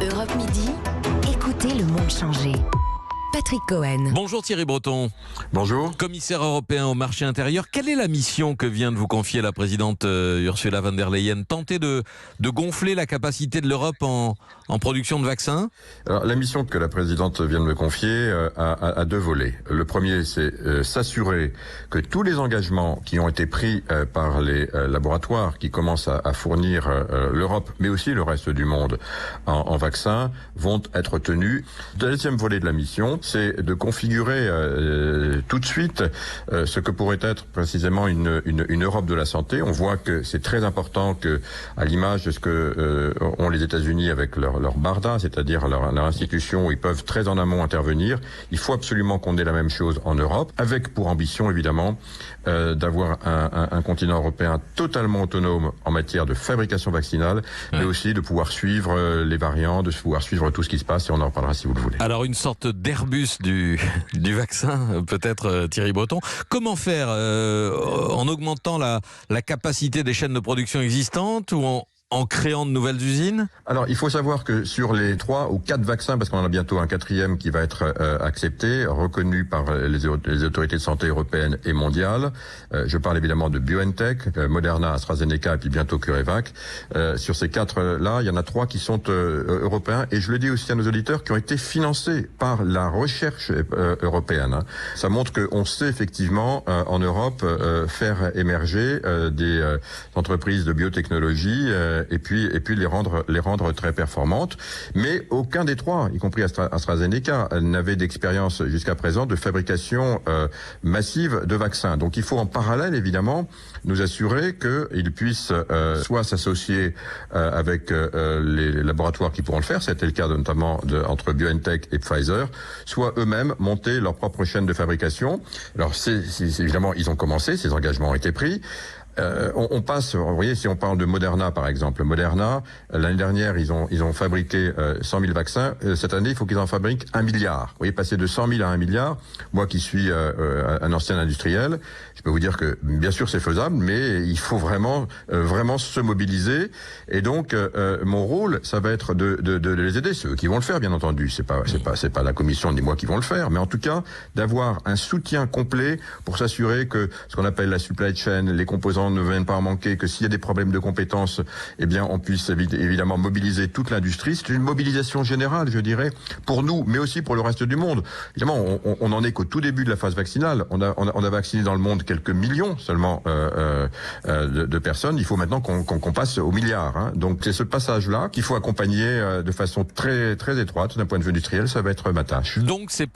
Europe Midi, écoutez le monde changer. Patrick Cohen. Bonjour Thierry Breton. Bonjour. Commissaire européen au marché intérieur, quelle est la mission que vient de vous confier la présidente Ursula von der Leyen? Tenter de gonfler la capacité de l'Europe en production de vaccins? Alors, la mission que la présidente vient de me confier a deux volets. Le premier, c'est s'assurer que tous les engagements qui ont été pris par les laboratoires qui commencent à fournir l'Europe, mais aussi le reste du monde en vaccins, vont être tenus. Le deuxième volet de la mission, c'est de configurer tout de suite ce que pourrait être précisément une Europe de la santé. On voit que c'est très important que, à l'image de ce que ont les États-Unis avec leur BARDA, c'est-à-dire leur institution où ils peuvent très en amont intervenir, il faut absolument qu'on ait la même chose en Europe, avec pour ambition évidemment d'avoir un continent européen totalement autonome en matière de fabrication vaccinale, mais aussi de pouvoir suivre les variants, de pouvoir suivre tout ce qui se passe, et on en reparlera si vous le voulez. Alors une sorte d'Airbus du vaccin, peut-être Thierry Breton. Comment faire en augmentant la capacité des chaînes de production existantes ou en créant de nouvelles usines? Alors, il faut savoir que sur les 3 ou 4 vaccins, parce qu'on en a bientôt un 4e qui va être accepté, reconnu par les autorités de santé européennes et mondiales, je parle évidemment de BioNTech, Moderna, AstraZeneca et puis bientôt CureVac. Sur ces 4-là, il y en a 3 qui sont européens, et je le dis aussi à nos auditeurs, qui ont été financés par la recherche européenne. Ça montre qu'on sait effectivement en Europe faire émerger des entreprises de biotechnologie et puis les rendre très performantes. Mais aucun des 3, y compris AstraZeneca, n'avait d'expérience jusqu'à présent de fabrication massive de vaccins. Donc il faut en parallèle, évidemment, nous assurer qu'ils puissent soit s'associer avec les laboratoires qui pourront le faire, c'était le cas notamment entre BioNTech et Pfizer, soit eux-mêmes monter leur propre chaîne de fabrication. Alors c'est évidemment, ils ont commencé, ces engagements ont été pris. On passe, vous voyez, si on parle de Moderna par exemple, Moderna, l'année dernière ils ont fabriqué 100 000 vaccins, cette année il faut qu'ils en fabriquent 1 milliard. Vous voyez, passer de 100 000 à 1 milliard, moi qui suis un ancien industriel, je peux vous dire que bien sûr c'est faisable, mais il faut vraiment se mobiliser, et donc mon rôle, ça va être de les aider, ceux qui vont le faire bien entendu, c'est pas la commission ni moi qui vont le faire, mais en tout cas d'avoir un soutien complet pour s'assurer que ce qu'on appelle la supply chain, les composants ne viennent pas en manquer, que s'il y a des problèmes de compétences, eh bien on puisse évidemment mobiliser toute l'industrie. C'est une mobilisation générale, je dirais, pour nous, mais aussi pour le reste du monde. Évidemment, on en est qu'au tout début de la phase vaccinale. On a vacciné dans le monde quelques millions seulement de personnes. Il faut maintenant qu'on passe aux milliards. Hein. Donc c'est ce passage-là qu'il faut accompagner de façon très très étroite d'un point de vue industriel. Ça va être ma tâche. Donc c'est